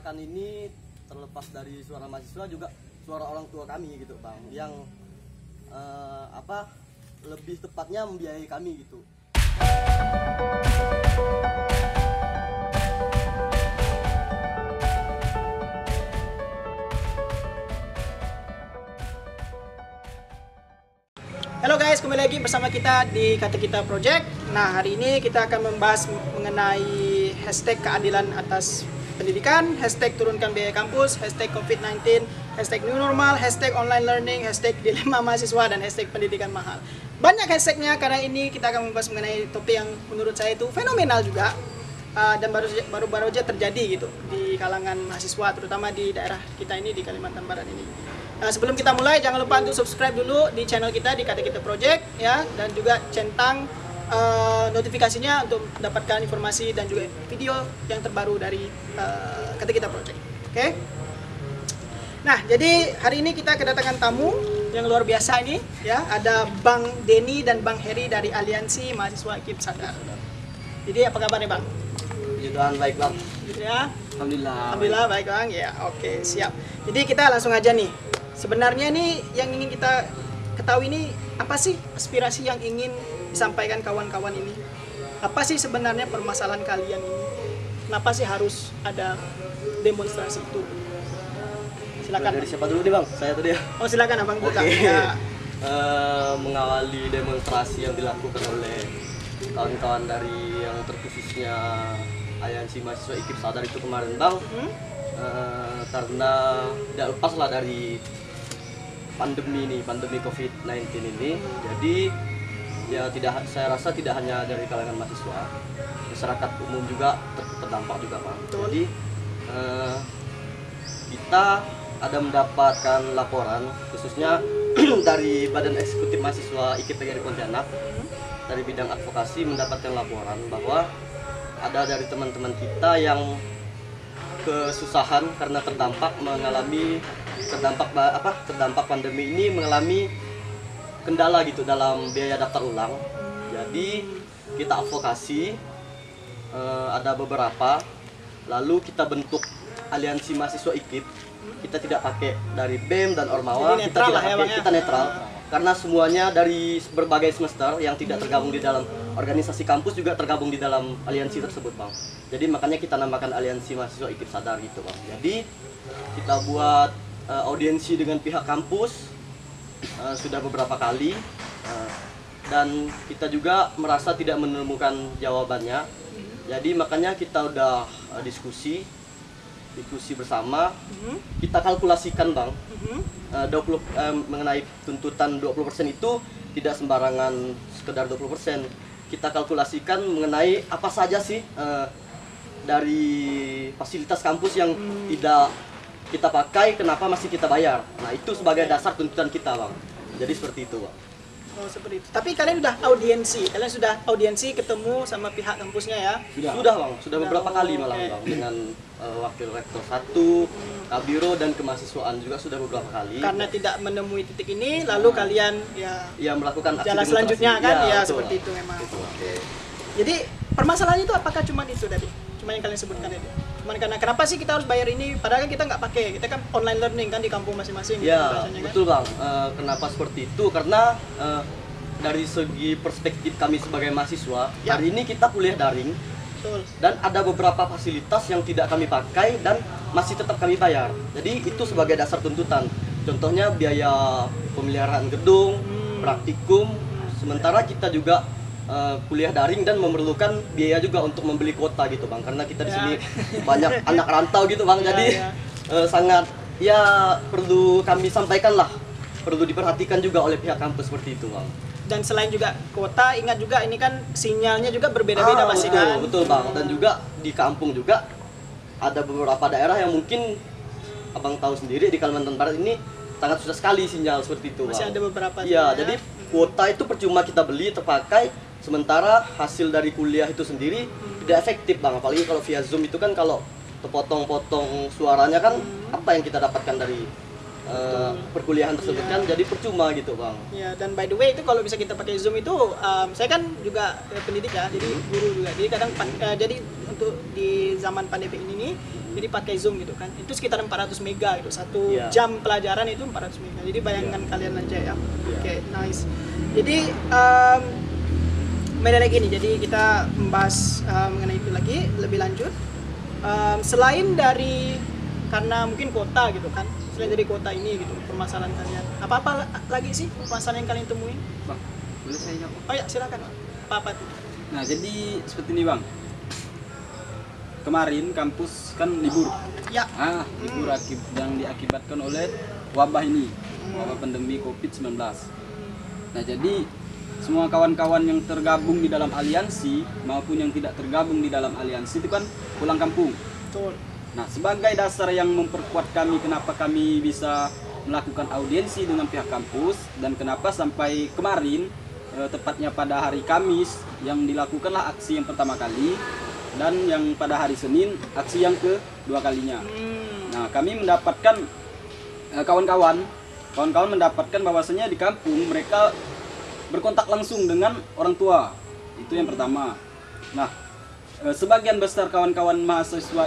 gerakan ini terlepas dari suara mahasiswa juga suara orang tua kami gitu bang, yang lebih tepatnya membiayai kami gitu. Halo guys, kembali lagi bersama kita di Kata Kita Project. Nah, hari ini kita akan membahas mengenai hashtag keadilan atas pendidikan, hashtag turunkan biaya kampus, hashtag COVID-19, hashtag new normal, hashtag online learning, hashtag dilema mahasiswa, dan hashtag pendidikan mahal. Banyak hashtagnya karena ini kita akan membahas mengenai topik yang menurut saya itu fenomenal juga dan baru aja terjadi gitu di kalangan mahasiswa, terutama di daerah kita ini di Kalimantan Barat ini. Nah, sebelum kita mulai, jangan lupa untuk subscribe dulu di channel kita di Kata Kita Project ya, dan juga centang notifikasinya untuk mendapatkan informasi dan juga video yang terbaru dari Kata Kita Project. Oke? Nah, jadi hari ini kita kedatangan tamu yang luar biasa ini ya, ada Bang Denny dan Bang Heri dari Aliansi Mahasiswa IKIP Sadar. Jadi apa kabarnya Bang? Puji Tuhan, baik bang. Gitu ya. Alhamdulillah Baik Bang. Ya, oke, siap. Jadi kita langsung aja nih. Sebenarnya nih yang ingin kita ketahui ini apa sih aspirasi yang ingin disampaikan kawan-kawan ini? Apa sih sebenarnya permasalahan kalian ini? Kenapa sih harus ada demonstrasi itu? Silakan. Dari siapa dulu nih bang? Saya tadi ya. Oh, silakan Abang buka. Oke. Ya. Mengawali demonstrasi yang dilakukan oleh kawan-kawan dari yang terkhususnya Aliansi Mahasiswa IKIP Sadar itu kemarin bang, karena tidak lepas lah dari pandemi COVID-19 ini. Jadi ya saya rasa tidak hanya dari kalangan mahasiswa, masyarakat umum juga terdampak juga bang. Jadi kita ada mendapatkan laporan khususnya dari Badan Eksekutif Mahasiswa IKIP PGRI Pontianak dari bidang advokasi, mendapatkan laporan bahwa ada dari teman-teman kita yang kesusahan karena terdampak pandemi ini, mengalami kendala gitu dalam biaya daftar ulang. Jadi kita advokasi, ada beberapa, lalu kita bentuk Aliansi Mahasiswa IKIP. Kita tidak pakai dari BEM dan Ormawa, kita tidak pakai, kita netral. Karena semuanya dari berbagai semester yang tidak tergabung di dalam organisasi kampus juga tergabung di dalam aliansi tersebut bang. Jadi makanya kita namakan Aliansi Mahasiswa IKIP Sadar gitu bang. Jadi kita buat audiensi dengan pihak kampus sudah beberapa kali, dan kita juga merasa tidak menemukan jawabannya. Jadi makanya kita udah diskusi bersama, kita kalkulasikan bang, 20 mengenai tuntutan 20% itu tidak sembarangan sekedar 20%. Kita kalkulasikan mengenai apa saja sih dari fasilitas kampus yang tidak kita pakai, kenapa masih kita bayar. Nah itu sebagai dasar tuntutan kita bang. Jadi seperti itu bang. Oh, seperti itu. Tapi kalian sudah audiensi ketemu sama pihak kampusnya ya? Sudah bang, sudah beberapa kali malah bang, dengan wakil rektor 1, kabiro, dan kemahasiswaan juga sudah beberapa kali. Karena tidak menemui titik ini, lalu kalian ya melakukan aksi jalan selanjutnya kan? Ya, betul, seperti itu memang. Betul. Oke. Jadi permasalahannya itu apakah cuma itu tadi? Cuma yang kalian sebutkan itu? Cuman karena kenapa sih kita harus bayar ini? Padahal kan kita nggak pakai, kita kan online learning kan di kampung masing-masing. Ya, gitu, betul bang. Kenapa seperti itu? Karena dari segi perspektif kami sebagai mahasiswa, hari ini kita kuliah daring. Betul. Dan ada beberapa fasilitas yang tidak kami pakai dan masih tetap kami bayar. Jadi itu sebagai dasar tuntutan. Contohnya biaya pemeliharaan gedung, praktikum. Sementara kita juga kuliah daring dan memerlukan biaya juga untuk membeli kuota gitu bang. Karena kita di sini banyak anak rantau gitu bang. Jadi sangat perlu kami sampaikan lah. Perlu diperhatikan juga oleh pihak kampus seperti itu bang. Dan selain juga kuota, ingat juga ini kan sinyalnya juga berbeda-beda pasti kan? Betul bang, dan juga di kampung juga ada beberapa daerah yang mungkin abang tahu sendiri di Kalimantan Barat ini sangat susah sekali sinyal seperti itu bang. Masih ada beberapa. Iya, jadi kuota itu percuma kita beli terpakai, sementara hasil dari kuliah itu sendiri tidak efektif bang. Apalagi kalau via Zoom itu kan kalau terpotong-potong suaranya kan apa yang kita dapatkan dari perkuliahan tersebut kan jadi percuma gitu bang. Ya, dan by the way itu kalau bisa kita pakai Zoom itu, saya kan juga pendidik ya, jadi guru juga. Jadi kadang jadi untuk di zaman pandemi ini Jadi pakai Zoom gitu kan. Itu sekitar 400 mega gitu. Satu Iya. jam pelajaran itu 400 mega. Jadi bayangkan kalian aja ya. Oke, nice. Jadi kembali lagi nih. Jadi kita membahas mengenai itu lagi lebih lanjut. Selain dari karena mungkin kota gitu kan. Selain dari kota ini gitu permasalahan kalian. Apa-apa lagi sih permasalahan yang kalian temuin? Bang, boleh saya jawab? Oh ya, silakan. Apa tuh? Nah, jadi seperti ini Bang. Kemarin kampus kan libur. Ya. Libur yang diakibatkan oleh wabah ini, wabah pandemi COVID-19. Nah, jadi semua kawan-kawan yang tergabung di dalam aliansi maupun yang tidak tergabung di dalam aliansi itu kan pulang kampung. Betul. Nah, sebagai dasar yang memperkuat kami kenapa kami bisa melakukan audiensi dengan pihak kampus dan kenapa sampai kemarin tepatnya pada hari Kamis yang dilakukanlah aksi yang pertama kali dan yang pada hari Senin aksi yang kedua kalinya. Nah, kami mendapatkan kawan-kawan mendapatkan bahwasanya di kampung mereka berkontak langsung dengan orang tua. Itu yang pertama. Nah, sebagian besar kawan-kawan mahasiswa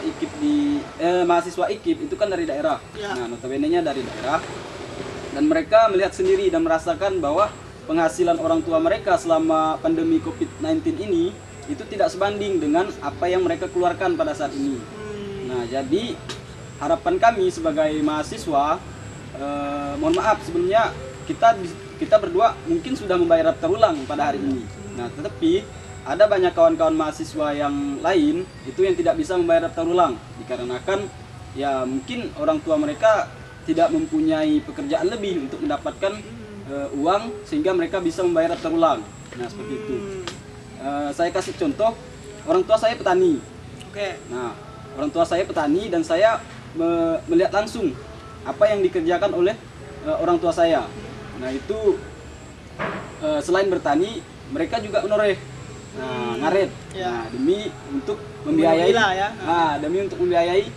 IKIP itu kan dari daerah. Ya. Nah, notabene-nya dari daerah. Dan mereka melihat sendiri dan merasakan bahwa penghasilan orang tua mereka selama pandemi COVID-19 ini itu tidak sebanding dengan apa yang mereka keluarkan pada saat ini. Nah, jadi harapan kami sebagai mahasiswa, mohon maaf sebelumnya kita berdua mungkin sudah membayar daftar ulang pada hari ini. Nah, tetapi ada banyak kawan-kawan mahasiswa yang lain itu yang tidak bisa membayar daftar ulang dikarenakan ya mungkin orang tua mereka tidak mempunyai pekerjaan lebih untuk mendapatkan uang sehingga mereka bisa membayar daftar ulang. Nah, seperti itu. Saya kasih contoh, orang tua saya petani. Oke. Nah, orang tua saya petani dan saya melihat langsung apa yang dikerjakan oleh orang tua saya. Nah, itu selain bertani mereka juga menoreh. Nah, ngaret. Ya. Nah, demi untuk membiayai ya. demi untuk membiayai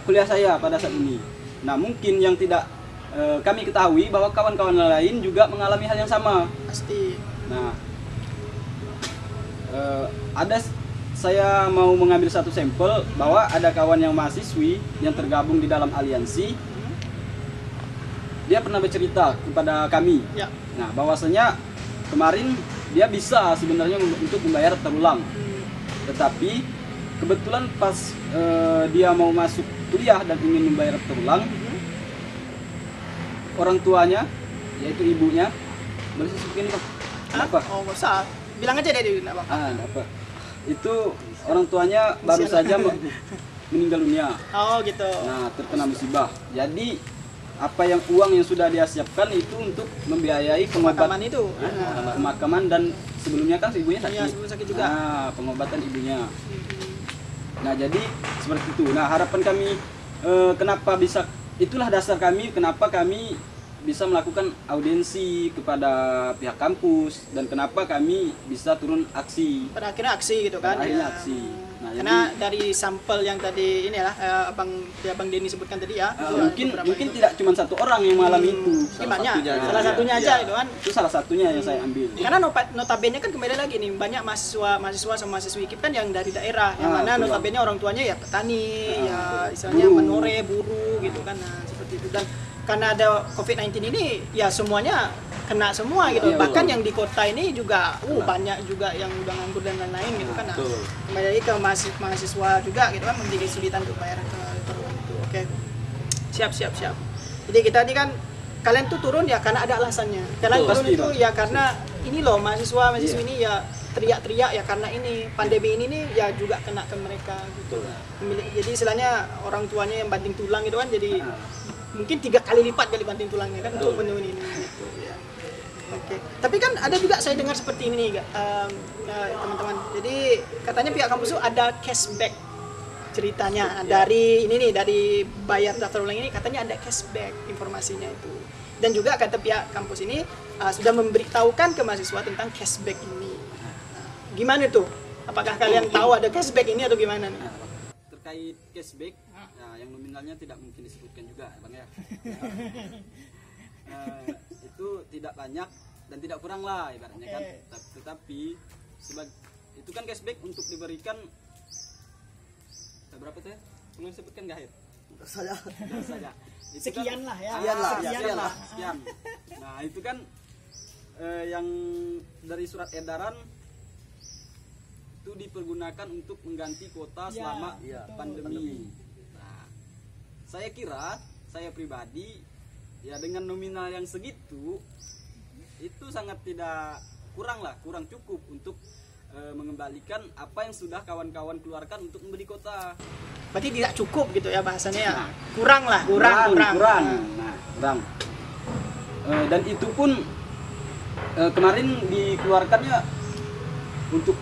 kuliah saya pada saat ini. Nah, mungkin yang tidak kami ketahui bahwa kawan-kawan lain juga mengalami hal yang sama. Pasti. Nah, saya mau mengambil satu sampel bahwa ada kawan yang mahasiswi yang tergabung di dalam aliansi. Dia pernah bercerita kepada kami. Ya. Nah, bahwasanya kemarin dia bisa sebenarnya untuk membayar daftar ulang. Tetapi kebetulan pas dia mau masuk kuliah dan ingin membayar daftar ulang, orang tuanya, yaitu ibunya, boleh saya sebutin Pak? Kenapa? Oh, nggak usah. Bilang aja deh, enggak apa-apa. Kenapa? Itu orang tuanya baru saja meninggal dunia. Oh, gitu. Nah, terkena musibah. Jadi uang yang sudah dia siapkan itu untuk membiayai Pemakaman itu. pemakaman dan sebelumnya kan ibunya sakit. Iya, sebelum sakit juga. Nah, pengobatan ibunya. Nah, jadi seperti itu. Nah, harapan kami kenapa bisa itulah dasar kami kenapa kami bisa melakukan audiensi kepada pihak kampus dan kenapa kami bisa turun aksi. Pada akhirnya aksi gitu kan. Pada akhirnya Ya. aksi. Nah, Karena dari sampel yang tadi ini lah Abang Denny sebutkan tadi ya. itu beberapa mungkin itu. tidak cuma satu orang yang mengalami itu. Banyak. satunya aja. Salah satunya aja Iya. gitu kan. Itu salah satunya yang saya ambil. Karena notabene kan kembali lagi nih banyak mahasiswa sama mahasiswi IKIP kan yang dari daerah yang mana betul. notabene orang tuanya ya petani, ya istilahnya Buruh. menore, buruh gitu kan. Nah, seperti itu. Dan karena ada COVID-19 ini ya semuanya kena semua gitu. Iya, Bahkan betul. yang di kota ini juga banyak juga yang udah nganggur dan lain-lain gitu kan. Nah, Betul. kembali lagi ke mahasiswa juga gitu kan menjadi kesulitan untuk bayar ke itu. Oke. Siap. Jadi kita ini kan kalian tuh turun ya karena ada alasannya. Kalian Betul, turun pasti, itu Bang. ya karena ini loh mahasiswi Iya. ini ya teriak-teriak ya karena ini pandemi ini nih ya juga kena ke mereka gitu. Jadi istilahnya orang tuanya yang banting tulang gitu kan jadi mungkin 3 kali lipat kali banting tulangnya kan untuk memenuhi ini gitu ya. Oke. Tapi kan ada juga saya dengar seperti ini nih teman-teman. Jadi katanya pihak kampus itu ada cashback ceritanya dari ini nih dari bayar daftar ulang ini katanya ada cashback informasinya itu. Dan juga kata pihak kampus ini sudah memberitahukan ke mahasiswa tentang cashback ini. Nah, gimana tuh? Apakah kalian tahu ada cashback ini atau gimana nih? Terkait cashback, nah, yang nominalnya tidak mungkin disebutkan juga, Bang ya. Itu tidak banyak dan tidak kurang lah ibaratnya kan. Tetapi itu kan cashback untuk diberikan berapa tuh ya? Perlu disebutkan nggak, Hir? Saya Saja. Itu Sekian lah ya. Sekian lah. Sekian. Nah, itu kan yang dari surat edaran itu dipergunakan untuk mengganti kuota Ya, selama iya, pandemi. Nah, saya kira, saya pribadi ya dengan nominal yang segitu itu sangat tidak kurang cukup untuk mengembalikan apa yang sudah kawan-kawan keluarkan untuk membeli kuota. Berarti tidak cukup gitu ya bahasanya ya. Nah, Kurang. kurang. Dan itu pun kemarin dikeluarkannya untuk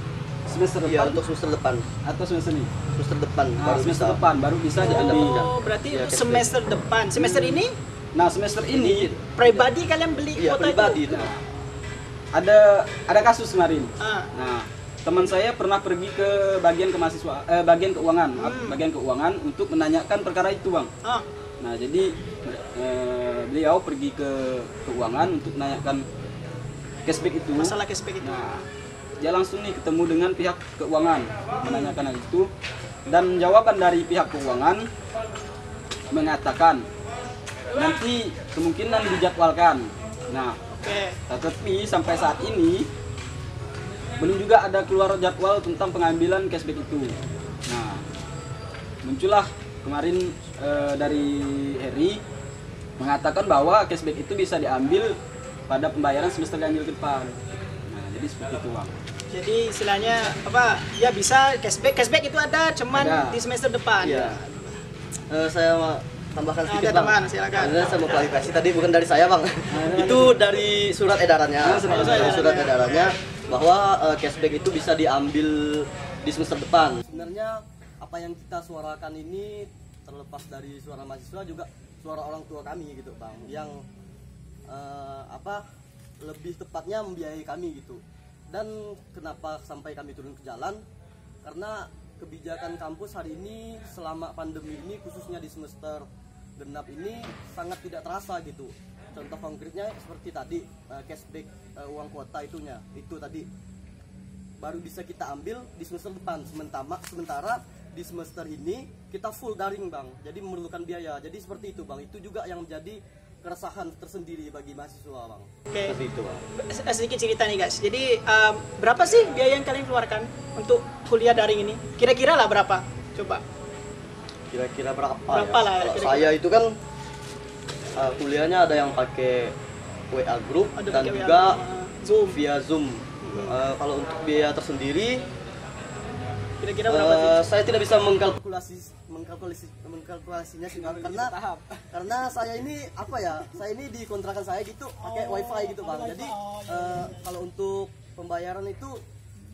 semester iya, depan untuk semester depan. atau semester ini? Semester depan Nah, semester depan baru bisa diambil. Oh, berarti Iya, untuk semester depan. Semester ini Nah, semester ini pribadi kalian beli Iya, kuota pribadi itu. itu. ada kasus kemarin. Ah. Nah, teman saya pernah pergi ke bagian bagian keuangan untuk menanyakan perkara itu, Bang. Ah. Nah, jadi beliau pergi ke keuangan untuk menanyakan cashback itu. Masalah cashback itu. Nah, dia langsung nih ketemu dengan pihak keuangan menanyakan hal itu, dan jawaban dari pihak keuangan mengatakan nanti kemungkinan dijadwalkan. Nah, Oke. tetapi sampai saat ini belum juga ada keluar jadwal tentang pengambilan cashback itu. Nah, muncullah kemarin dari Heri mengatakan bahwa cashback itu bisa diambil pada pembayaran semester ganjil ke depan. Nah, jadi seperti itu, Bang. Jadi istilahnya apa? Ya bisa cashback. Cashback itu ada cuman Ada. di semester depan. Iya. Saya mau tambahkan sedikit, Ada Bang. teman, silakan. Sebenarnya saya mau klarifikasi tadi bukan dari saya, Bang. Itu dari surat edarannya. Surat edarannya bahwa cashback itu bisa diambil di semester depan. Sebenarnya apa yang kita suarakan ini terlepas dari suara mahasiswa juga suara orang tua kami gitu, Bang. Yang lebih tepatnya membiayai kami gitu. Dan kenapa sampai kami turun ke jalan? Karena kebijakan kampus hari ini selama pandemi ini khususnya di semester genap ini sangat tidak terasa gitu. Contoh konkretnya seperti tadi cashback uang kuota itu tadi baru bisa kita ambil di semester depan, sementara di semester ini kita full daring, Bang. Jadi memerlukan biaya. Jadi seperti itu, Bang. Itu juga yang menjadi keresahan tersendiri bagi mahasiswa, Bang. Oke. Seperti itu, Bang. Sedikit cerita nih guys. Jadi berapa sih biaya yang kalian keluarkan untuk kuliah daring ini? Kira-kira lah berapa? Coba. Kira-kira berapa Berapa ya? lah, Kalau kira-kira? saya itu kan kuliahnya ada yang pakai WA group Ada dan pakai WA juga group, Zoom. via Zoom. Kalau untuk biaya tersendiri Kira-kira berapa sih? saya tidak bisa mengkalkulasinya sih, Bang. Karena saya ini saya ini di kontrakan saya gitu pakai wifi gitu, Bang. Jadi kalau untuk pembayaran itu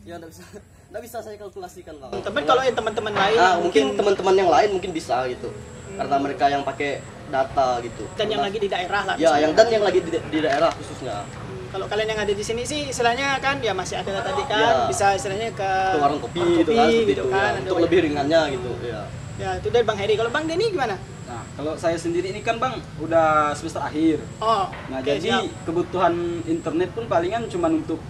ya nggak bisa saya kalkulasikan, Bang. Tapi kalau yang teman-teman lain Mungkin teman-teman yang lain mungkin bisa gitu, karena mereka yang pakai data gitu. dan yang lagi di daerah lah. Ya, misalnya. yang lagi di daerah khususnya. Kalau kalian yang ada di sini sih istilahnya kan ya masih ada tadi kan Ya. bisa istilahnya ke Ke warung kopi gitu kan, seperti gitu itu, kan. ya. Ada Untuk banyak. lebih ringannya gitu, ya. Ya itu dari Bang Heri. Kalau Bang Denny gimana? Nah, kalau saya sendiri ini kan, Bang, udah semester akhir. Oh, Nah, oke, jadi siap. kebutuhan internet pun palingan cuma untuk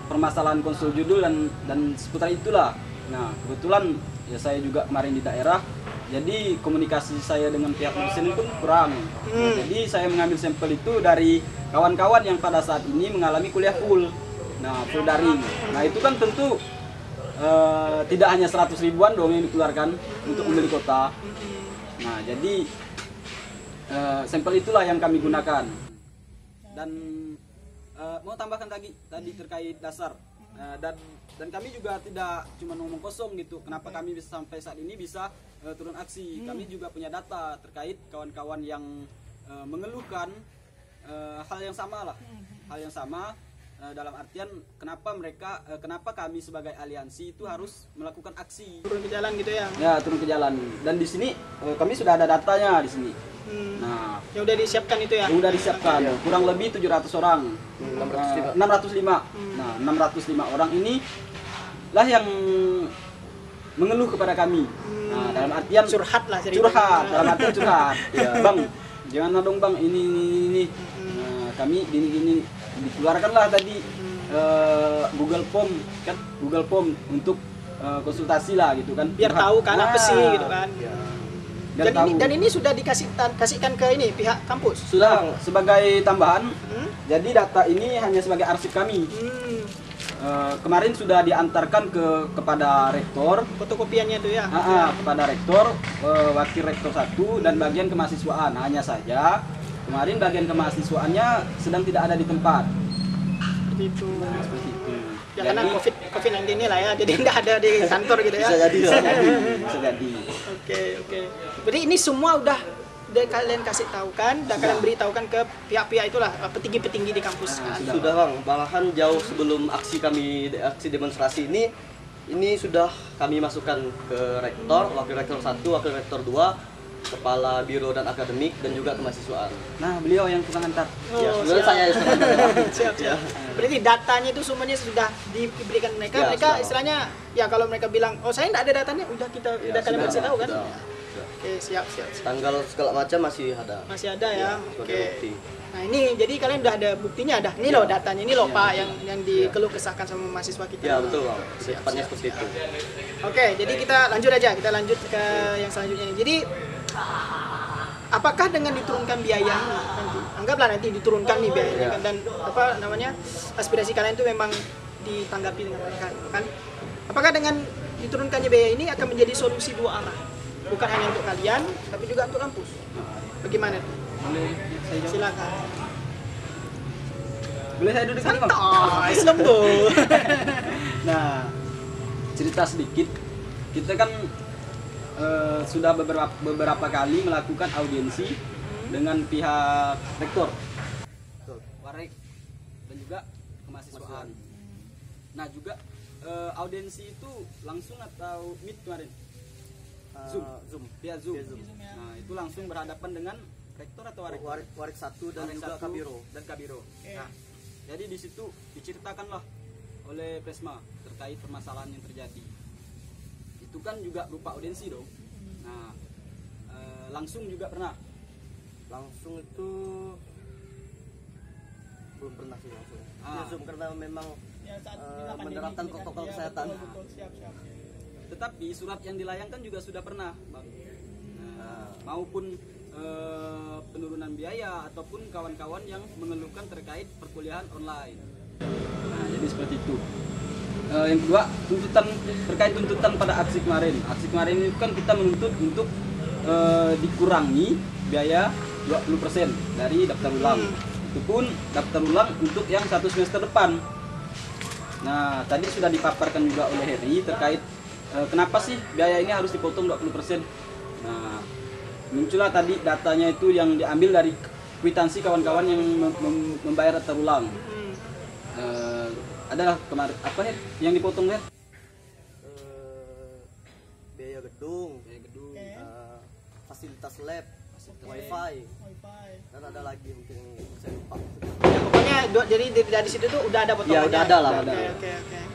permasalahan konsul judul dan seputar itulah. Nah, kebetulan ya saya juga kemarin di daerah, jadi komunikasi saya dengan pihak dosen pun kurang. Nah, jadi saya mengambil sampel itu dari kawan-kawan yang pada saat ini mengalami kuliah full. Nah, full daring. Nah, itu kan tentu tidak hanya 100 ribuan dong yang dikeluarkan untuk membeli kuota. Nah, jadi sampel itulah yang kami gunakan. Dan mau tambahkan tadi terkait dasar. Dan kami juga tidak cuma ngomong kosong gitu. Kenapa kami bisa sampai saat ini bisa turun aksi? Kami juga punya data terkait kawan-kawan yang mengeluhkan hal yang sama lah. Hal yang sama dalam artian kenapa kami sebagai aliansi itu harus melakukan aksi. Turun ke jalan gitu ya. Ya, turun ke jalan. Dan di sini kami sudah ada datanya di sini. Nah, Ya udah disiapkan itu ya. sudah disiapkan kurang lebih 700 orang. 605. Nah, 605 orang ini lah yang mengeluh kepada kami. Nah, dalam artian Curhat lah ceritanya. curhat, dalam artian curhat. Iya. Bang, jangan dong, Bang, ini. Nah, kami gini dikeluarkanlah tadi Google Form untuk konsultasi lah gitu kan. Biar tahu kan apa sih gitu kan. Ya. Biar tahu. Dan ini sudah kasihkan ke ini pihak kampus. Sudah sebagai tambahan. Hmm? Jadi data ini hanya sebagai arsip kami. Hmm. Kemarin sudah diantarkan kepada rektor. Fotokopiannya itu ya. Kepada rektor, wakil rektor 1 dan bagian kemahasiswaan. Hanya saja kemarin bagian kemahasiswaannya sedang tidak ada di tempat. Seperti itu. Seperti itu. Ya karena COVID-19 ini lah ya, jadi nggak ada di kantor gitu ya. Bisa jadi. Bisa jadi. Oke. Jadi ini semua udah kalian kasih tahu kan, udah kalian beritahukan ke pihak-pihak itulah, petinggi-petinggi di kampus kan. Sudah Bang, malahan jauh sebelum aksi demonstrasi ini sudah kami masukkan ke rektor, wakil rektor 1, wakil rektor 2, kepala biro dan akademik dan juga kemahasiswaan. Nah, beliau yang tukang antar. Ya, Oh, sebenarnya siap. saya Siap. Ya. Berarti datanya itu semuanya sudah diberikan mereka. Ya, Mereka sudah. istilahnya ya kalau mereka bilang, "Oh, saya nggak ada datanya." Udah udah kalian kasih tahu kan? Sudah. Oke, siap. Tanggal segala macam masih ada. Masih ada ya. Sebagai Oke. bukti. Nah, ini jadi kalian udah ada buktinya dah. Ini loh datanya, ini loh Pak yang dikeluh kesahkan sama mahasiswa kita. Ya, betul Bang. Secepatnya seperti itu. Oke, jadi kita lanjut aja. Kita lanjut ke yang selanjutnya nih. Jadi apakah dengan diturunkan biaya nanti, anggaplah nanti diturunkan nih biayanya Ya. kan, dan apa namanya aspirasi kalian itu memang ditanggapi dengan baik kan? Apakah dengan diturunkannya biaya ini akan menjadi solusi dua arah, bukan hanya untuk kalian tapi juga untuk kampus? Bagaimana? Boleh saya jawab? Silakan. Boleh saya duduk sini, Bang? Santai, lembut. Nah, cerita sedikit. Kita kan sudah beberapa kali melakukan audiensi dengan pihak rektor, warek, dan juga kemahasiswaan. Nah, juga audiensi itu langsung atau meet kemarin? Zoom. Via Zoom. Via Zoom. Nah, itu langsung berhadapan dengan rektor atau warek? Warek 1 dan Warek juga 1 kabiro. dan kabiro. Nah, jadi di situ diceritakanlah oleh Presma terkait permasalahan yang terjadi. Itu kan juga berupa audiensi dong. Nah, langsung juga pernah. Langsung itu belum pernah sih langsung. Via Zoom karena memang menerapkan protokol kesehatan. Tetapi surat yang dilayangkan juga sudah pernah, Bang. Nah, maupun penurunan biaya ataupun kawan-kawan yang mengeluhkan terkait perkuliahan online. Nah, jadi seperti itu. Yang kedua, terkait tuntutan pada aksi kemarin. Aksi kemarin itu kan kita menuntut untuk dikurangi biaya 20% dari daftar ulang. Itu pun daftar ulang untuk yang 1 semester depan. Nah, tadi sudah dipaparkan juga oleh Heri terkait kenapa sih biaya ini harus dipotong 20%. Nah, muncullah tadi datanya itu yang diambil dari kwitansi kawan-kawan yang membayar daftar ulang. Adalah kemarin apa ya yang dipotong ya? Biaya gedung, fasilitas lab, wifi, dan ada lagi mungkin saya lupa. Ya, pokoknya jadi dari situ tuh udah ada potongannya. Ya udah ada lah. Oke.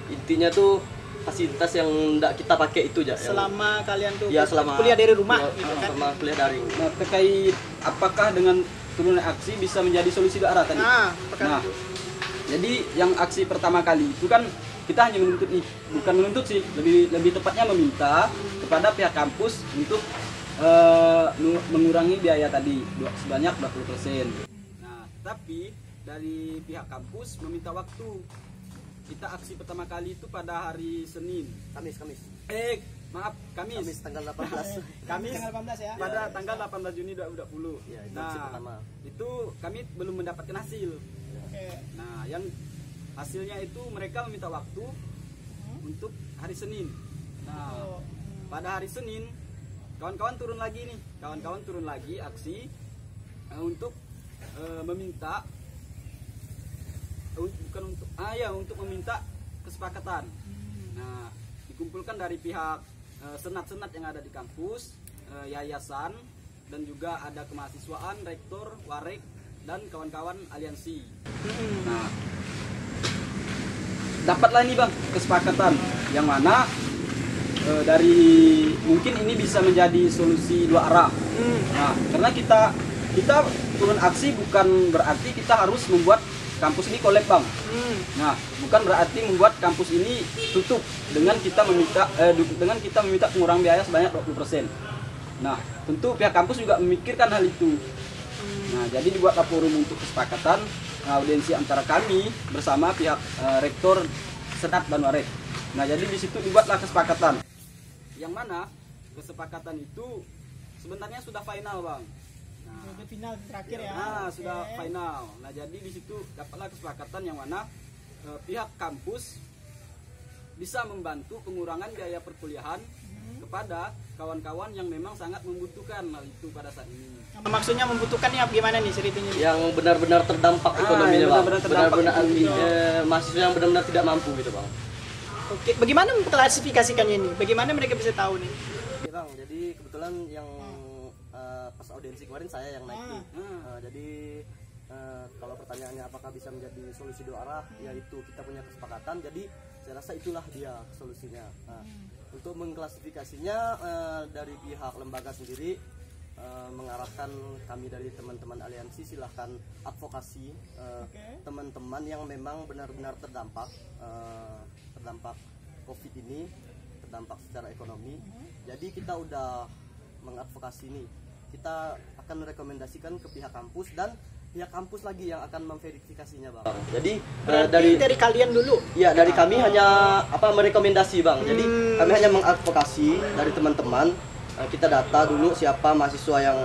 Intinya tuh fasilitas yang enggak kita pakai itu aja. Selama kalian tuh Ya, selama kuliah dari rumah gitu kan. Sama kuliah daring. Nah, terkait apakah dengan turunan aksi bisa menjadi solusi ke arah tadi? Apakah itu? Jadi yang aksi pertama kali itu kan kita hanya menuntut nih, bukan menuntut sih, lebih tepatnya meminta kepada pihak kampus untuk mengurangi biaya tadi sebanyak 20%. Nah, tapi dari pihak kampus meminta waktu. Kita aksi pertama kali itu pada hari Senin. Kamis. Kamis Tanggal 18. Kamis Tanggal 18 ya. pada tanggal 18 Juni 2020. Ya, itu aksi pertama. Itu kami belum mendapatkan hasil. Oke. Nah, yang hasilnya itu mereka meminta waktu untuk hari Senin. Nah, pada hari Senin kawan-kawan turun lagi aksi untuk meminta untuk meminta kesepakatan. Nah, dikumpulkan dari pihak senat-senat yang ada di kampus, yayasan, dan juga ada kemahasiswaan, rektor, warek, dan kawan-kawan aliansi. Nah, dapatlah ini Bang kesepakatan yang mana dari mungkin ini bisa menjadi solusi dua arah. Nah, karena kita turun aksi bukan berarti kita harus membuat kampus ini kolab bang. Nah, bukan berarti membuat kampus ini tutup dengan kita meminta pengurangan biaya sebanyak 20%. Nah, tentu pihak kampus juga memikirkan hal itu. Nah, jadi dibuatlah forum untuk kesepakatan audiensi antara kami bersama pihak rektor Senat Banwarek. Nah, jadi di situ dibuatlah kesepakatan. Yang mana kesepakatan itu sebenarnya sudah final bang. Udah final terakhir ya. Nah, sudah final. Nah, jadi di situ dapatlah kesepakatan yang mana pihak kampus bisa membantu pengurangan biaya perkuliahan kepada kawan-kawan yang memang sangat membutuhkan hal itu pada saat ini. Maksudnya membutuhkannya gimana nih ceritanya? Yang benar-benar terdampak ekonominya yang bang, benar-benar terdampak mahasiswa yang benar-benar tidak mampu gitu bang. Oke, bagaimana mengklasifikasikannya ini? Bagaimana mereka bisa tahu nih? Ya bang, jadi kebetulan yang pas audiensi kemarin saya yang naik nih. Jadi kalau pertanyaannya apakah bisa menjadi solusi dua arah, yaitu kita punya kesepakatan. Jadi saya rasa itulah dia solusinya. Untuk mengklasifikasinya dari pihak lembaga sendiri mengarahkan kami dari teman-teman aliansi silahkan advokasi teman-teman yang memang benar-benar terdampak COVID ini, terdampak secara ekonomi. Jadi kita udah mengadvokasi ini. Kita akan merekomendasikan ke pihak kampus dan pihak kampus lagi yang akan memverifikasinya bang. Jadi dari kalian dulu? Ya, dari kami hanya merekomendasi bang. Jadi kami hanya mengadvokasi dari teman-teman. Kita data dulu siapa mahasiswa yang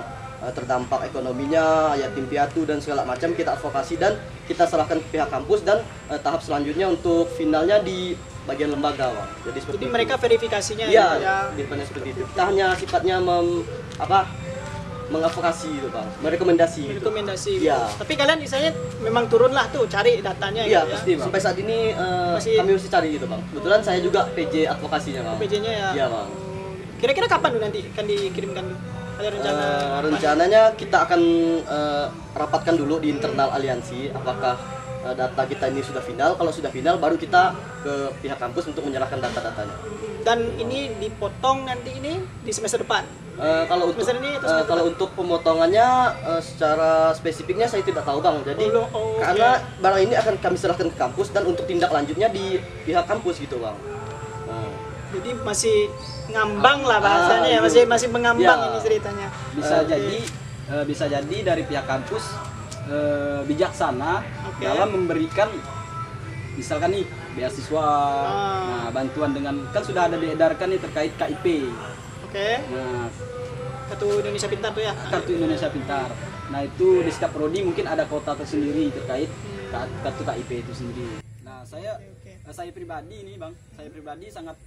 terdampak ekonominya, yatim piatu dan segala macam, kita advokasi dan kita serahkan ke pihak kampus dan tahap selanjutnya untuk finalnya di bagian lembaga bang. Jadi mereka verifikasinya ya seperti itu. Kita hanya sifatnya mengadvokasi gitu bang, merekomendasi. Ya. Tapi kalian misalnya memang turunlah tuh cari datanya. Iya gitu, pasti bang. Sampai saat ini kami mesti cari gitu bang. Kebetulan saya juga PJ advokasinya bang. PJ-nya ya. Iya bang. Kira-kira kapan tuh nanti akan dikirimkan tuh? Ada rencana? Rencananya kita akan rapatkan dulu di internal aliansi apakah data kita ini sudah final. Kalau sudah final baru kita ke pihak kampus untuk menyerahkan data-datanya. Dan ini dipotong nanti ini di semester depan. Kalau untuk pemotongannya secara spesifiknya saya tidak tahu bang. Jadi karena barang ini akan kami serahkan ke kampus dan untuk tindak lanjutnya di pihak kampus gitu bang. Jadi masih ngambang lah bahasanya ya, masih mengambang ini ceritanya. Bisa jadi dari pihak kampus bijaksana dalam memberikan misalkan nih beasiswa, nah bantuan dengan kan sudah ada diedarkan nih terkait KIP. Nah, Kartu Indonesia Pintar tuh ya. Kartu Indonesia Pintar. Nah itu di setiap prodi mungkin ada kota tersendiri terkait kartu KIP itu sendiri. Nah saya pribadi nih bang, saya pribadi sangat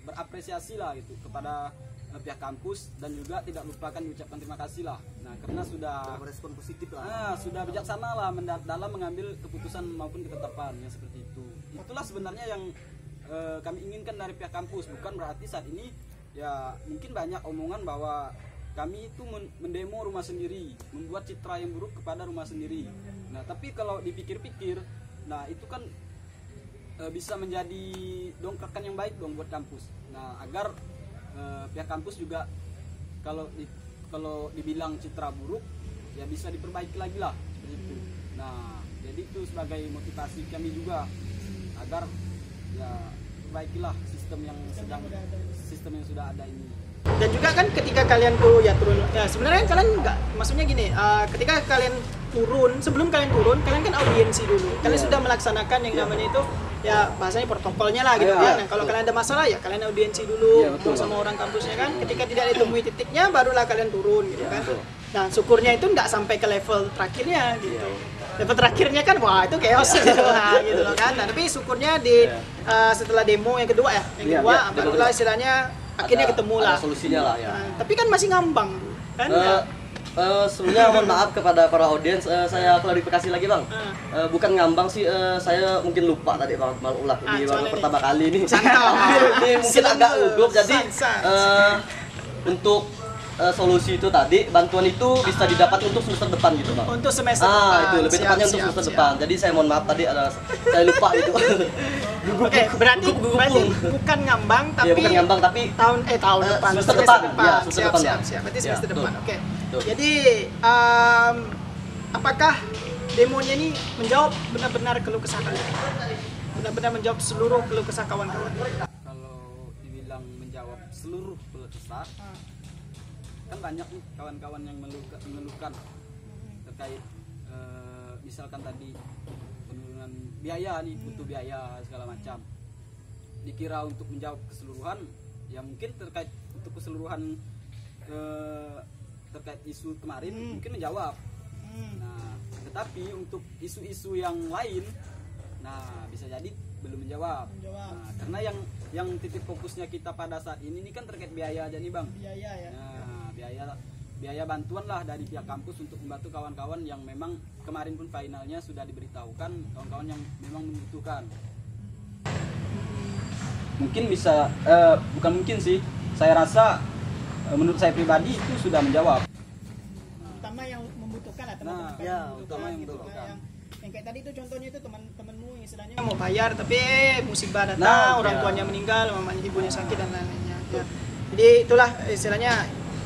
berapresiasi lah gitu kepada pihak kampus dan juga tidak lupakan diucapkan terima kasih lah. Nah karena sudah respon positif lah. Nah sudah bijaksana lah dalam mengambil keputusan maupun ketetapan yang seperti itu. Itulah sebenarnya yang kami inginkan dari pihak kampus. Bukan berarti saat ini ya mungkin banyak omongan bahwa kami itu mendemo rumah sendiri, membuat citra yang buruk kepada rumah sendiri. Nah tapi kalau dipikir-pikir, nah itu kan bisa menjadi dongkrakan yang baik dong buat kampus. Nah agar pihak kampus juga kalau dibilang citra buruk ya bisa diperbaiki lagi lah seperti itu. Nah jadi itu sebagai motivasi kami juga agar ya perbaikilah sistem yang sudah ada ini. Dan juga kan ketika kalian tuh ya turun, ya sebenarnya kalian nggak, maksudnya gini, ketika kalian turun, sebelum kalian turun, kalian kan audiensi dulu, kalian sudah melaksanakan yang namanya itu ya bahasanya protokolnya lah gitu kan. Nah, kalau kalian ada masalah ya kalian audiensi dulu ngomong sama orang kampusnya kan. Ketika tidak ditemui titiknya, barulah kalian turun gitu kan. Nah syukurnya itu nggak sampai ke level terakhirnya gitu. Level terakhirnya kan wah itu chaos gitu, gitu loh kan. Nah, tapi syukurnya di setelah demo yang kedua barulah istilahnya akhirnya ketemu lah. Ada solusinya lah ya. Nah, tapi kan masih ngambang kan. Sebelumnya mohon maaf kepada para audiens, saya klarifikasi lagi bang. Bukan ngambang sih, saya mungkin lupa tadi bang, malu ulah ini baru pertama kali ini. Ini mungkin agak gugup, jadi untuk solusi itu tadi bantuan itu bisa didapat untuk semester depan gitu bang. Untuk semester depan. Itu lebih tepatnya untuk semester depan. Jadi saya mohon maaf tadi saya lupa gitu. Oke, berarti bukan ngambang tapi bukan ngambang tapi tahun depan. Semester depan. Ya, semester depan. Siap. Berarti semester depan. Oke. Jadi apakah demonya ini menjawab benar-benar keluh kesah kalian, benar-benar menjawab seluruh keluh kesah kawan-kawan. Kalau dibilang menjawab seluruh keluh kesah, kan banyak nih kawan-kawan yang mengeluhkan terkait misalkan tadi penurunan biaya nih, butuh biaya segala macam. Dikira untuk menjawab keseluruhan, ya mungkin terkait untuk keseluruhan terkait isu kemarin mungkin menjawab. Nah, tetapi untuk isu-isu yang lain, nah bisa jadi belum menjawab. Nah, karena yang titik fokusnya kita pada saat ini kan terkait biaya aja nih bang. Biaya ya. Nah, biaya bantuan lah dari pihak kampus untuk membantu kawan-kawan yang memang kemarin pun finalnya sudah diberitahukan kawan-kawan yang memang membutuhkan. Mungkin bisa, bukan mungkin sih, saya rasa menurut saya pribadi itu sudah menjawab. Utama yang membutuhkan lah Nah, teman-teman ya, membutuhkan utama yang gitu. membutuhkan. Yang kayak tadi itu contohnya itu teman-temanmu yang istilahnya mau bayar tapi musibah datang, Nah, orang ya. tuanya meninggal, mamanya ibunya sakit dan lain-lainnya. Ya. Jadi itulah istilahnya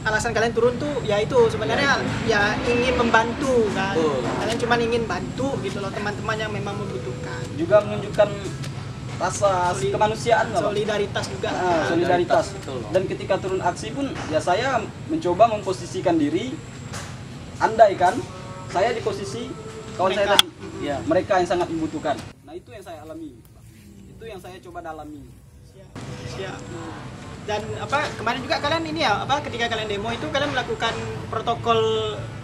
alasan kalian turun tuh ya itu sebenarnya ya ingin membantu kan. Betul. Kalian cuma ingin bantu gitu loh teman-teman yang memang membutuhkan. Juga menunjukkan rasa kemanusiaan lah, Bang. Solidaritas juga. Nah, solidaritas. Betul. Dan ketika turun aksi pun ya saya mencoba memposisikan diri, andai kan saya di posisi kawan Mereka. saya tadi, ya, mereka yang sangat membutuhkan. Nah itu yang saya alami, itu yang saya coba dalami. Siap. Dan kemarin juga kalian ini ya ketika kalian demo itu kalian melakukan protokol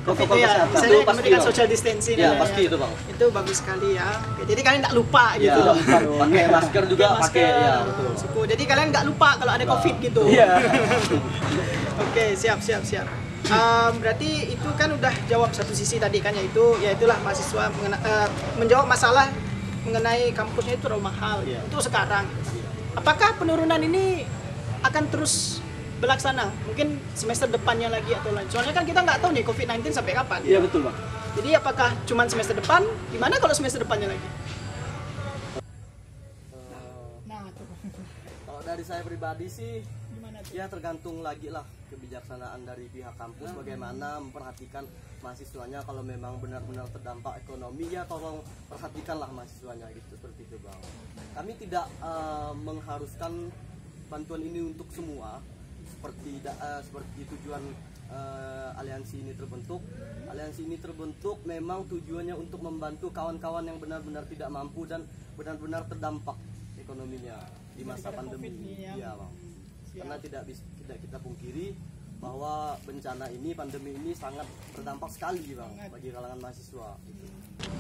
COVID Protokol ya, kesehatan. misalnya Itu pasti memberikan dong. social distancing. Ya, pasti itu, Bang. Itu bagus sekali ya. Oke, jadi kalian nggak lupa Ya, gitu loh. pakai masker juga, pakai ya betul. Suku. Jadi kalian nggak lupa kalau ada COVID gitu. Iya. Oke, siap. Berarti itu kan udah jawab satu sisi tadi kan, yaitulah mahasiswa menjawab masalah mengenai kampusnya itu terlalu mahal Iya. untuk sekarang. Apakah penurunan ini akan terus berlaksana? Mungkin semester depannya lagi atau lain. Soalnya kan kita nggak tahu nih COVID-19 sampai kapan. Iya betul bang. Jadi apakah cuma semester depan? Gimana kalau semester depannya lagi? Nah, tuh. Kalau dari saya pribadi sih Gimana tuh? ya tergantung lagi lah kebijaksanaan dari pihak kampus bagaimana memperhatikan mahasiswanya. Kalau memang benar-benar terdampak ekonomi ya tolong perhatikanlah mahasiswanya gitu, seperti itu bang. Kami tidak mengharuskan bantuan ini untuk semua seperti tujuan aliansi ini terbentuk. Aliansi ini terbentuk memang tujuannya untuk membantu kawan-kawan yang benar-benar tidak mampu dan benar-benar terdampak ekonominya di masa Gara-gara pandemi COVID ini. ini ya. Iya, Bang. Siap. Karena tidak kita pungkiri bahwa bencana ini, pandemi ini sangat berdampak sekali bang bagi kalangan mahasiswa. Gitu.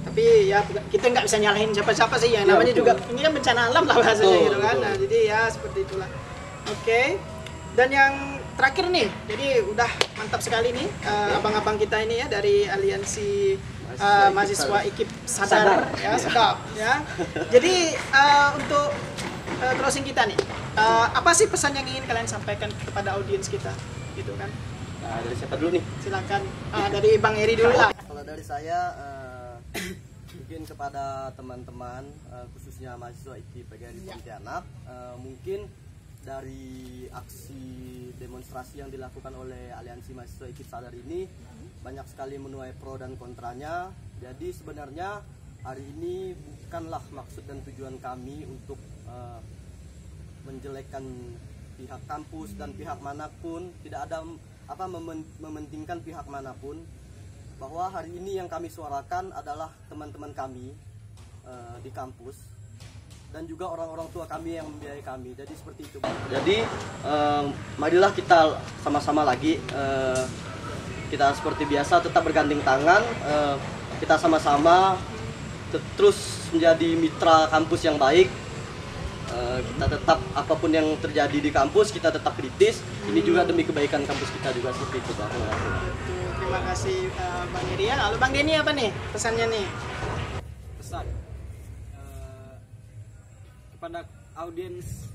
Tapi ya kita nggak bisa nyalahin siapa-siapa sih ya, namanya betul. juga ini kan bencana alam lah bahasanya Betul, gitu kan. betul. Nah, jadi ya seperti itulah. Oke. Dan yang terakhir nih, jadi udah mantap sekali nih abang-abang kita ini ya dari aliansi mahasiswa IKIP Sadar ya, sedap ya. Jadi untuk closing kita nih, apa sih pesan yang ingin kalian sampaikan kepada audiens kita gitu kan? Nah, dari siapa dulu nih? Silakan dari Bang Eri dulu lah. Kalau dari saya mungkin kepada teman-teman khususnya mahasiswa IKIP PGRI Pontianak, mungkin dari aksi demonstrasi yang dilakukan oleh aliansi mahasiswa IKIP Sadar ini banyak sekali menuai pro dan kontranya. Jadi sebenarnya hari ini bukanlah maksud dan tujuan kami untuk menjelekkan pihak kampus dan pihak manapun, tidak ada mementingkan pihak manapun. Bahwa hari ini yang kami suarakan adalah teman-teman kami di kampus dan juga orang-orang tua kami yang membiayai kami. Jadi seperti itu Bang. Jadi marilah kita sama-sama lagi kita seperti biasa tetap bergandeng tangan, kita sama-sama terus menjadi mitra kampus yang baik. Kita tetap apapun yang terjadi di kampus kita tetap kritis. Ini juga demi kebaikan kampus kita juga, seperti itu Bang. Terima kasih Bang Eri ya. Lalu Bang Denny apa nih pesannya nih? Pesan kepada audiens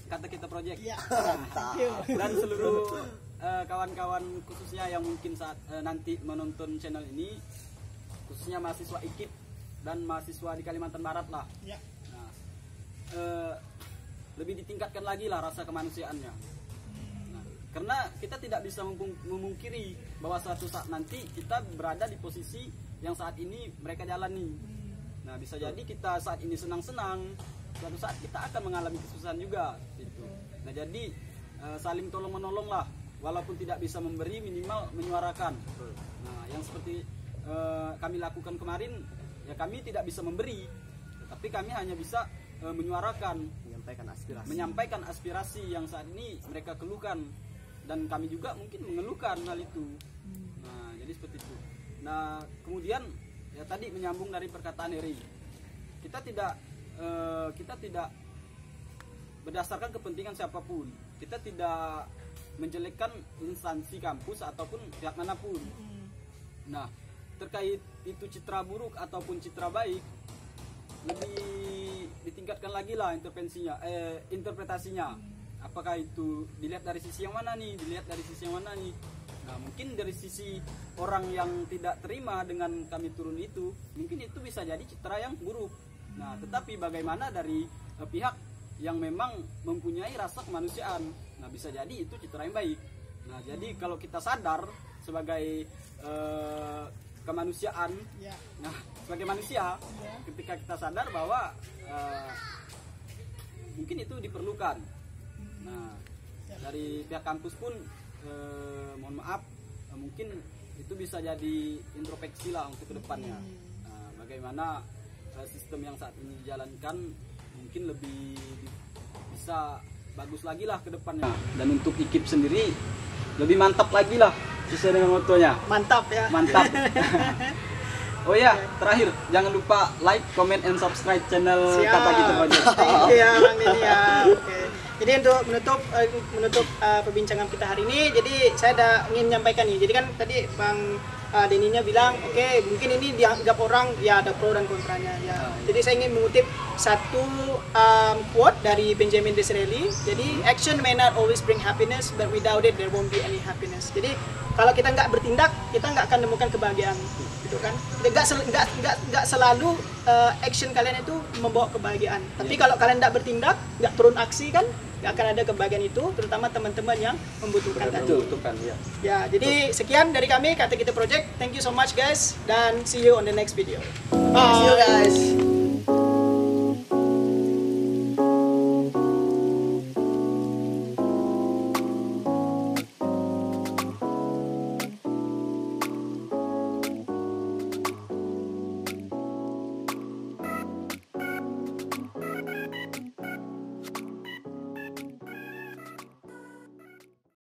Kata Kita Project Iya. dan seluruh kawan-kawan khususnya yang mungkin saat nanti menonton channel ini, khususnya mahasiswa IKIP dan mahasiswa di Kalimantan Barat lah. Ya. Nah, lebih ditingkatkan lagi lah rasa kemanusiaannya. Nah, karena kita tidak bisa memungkiri bahwa suatu saat nanti kita berada di posisi yang saat ini mereka jalani. Nah, bisa jadi kita saat ini senang-senang, suatu saat kita akan mengalami kesusahan juga gitu. Nah, jadi saling tolong menolong lah, walaupun tidak bisa memberi, minimal menyuarakan. Nah, yang seperti kami lakukan kemarin, ya kami tidak bisa memberi, tapi kami hanya bisa menyuarakan, menyampaikan aspirasi yang saat ini mereka keluhkan, dan kami juga mungkin mengeluhkan hal itu. Nah, jadi seperti itu. Nah, kemudian ya tadi menyambung dari perkataan Eri, kita tidak berdasarkan kepentingan siapapun, kita tidak menjelekkan instansi kampus ataupun pihak manapun. Nah, terkait itu citra buruk ataupun citra baik, lebih ditingkatkan lagi lah interpretasinya. Apakah itu dilihat dari sisi yang mana nih, Nah, mungkin dari sisi orang yang tidak terima dengan kami turun itu, mungkin itu bisa jadi citra yang buruk. Nah, tetapi bagaimana dari pihak yang memang mempunyai rasa kemanusiaan, nah bisa jadi itu citra yang baik. Nah, jadi kalau kita sadar sebagai kemanusiaan, nah sebagai manusia, ketika kita sadar bahwa mungkin itu diperlukan. Nah, dari pihak kampus pun mohon maaf, mungkin itu bisa jadi introspeksi lah untuk kedepannya. Nah, bagaimana sistem yang saat ini dijalankan mungkin lebih bisa bagus lagi lah ke depannya. Dan untuk IKIP sendiri lebih mantap lagi lah sesuai dengan motonya. Mantap ya. Mantap. Oh ya, terakhir jangan lupa like, comment, and subscribe channel Kata Kita Project. Thank you ya Bang Denny ya. Oke. Jadi untuk menutup perbincangan kita hari ini, jadi saya ingin menyampaikan nih. Jadi kan tadi Bang Denny-nya bilang, oke, mungkin ini dianggap orang ya ada pro dan kontranya ya. Jadi saya ingin mengutip satu quote dari Benjamin Disraeli. Jadi action may not always bring happiness, but without it there won't be any happiness. Jadi kalau kita nggak bertindak, kita nggak akan menemukan kebahagiaan, gitu kan? Nggak selalu action kalian itu membawa kebahagiaan. Tapi kalau kalian nggak bertindak, nggak turun aksi kan, nggak akan ada kebahagiaan itu, terutama teman-teman yang membutuhkan tadi. Ya, jadi sekian dari kami Kata Kita Project. Thank you so much guys, dan see you on the next video. Bye. See you guys.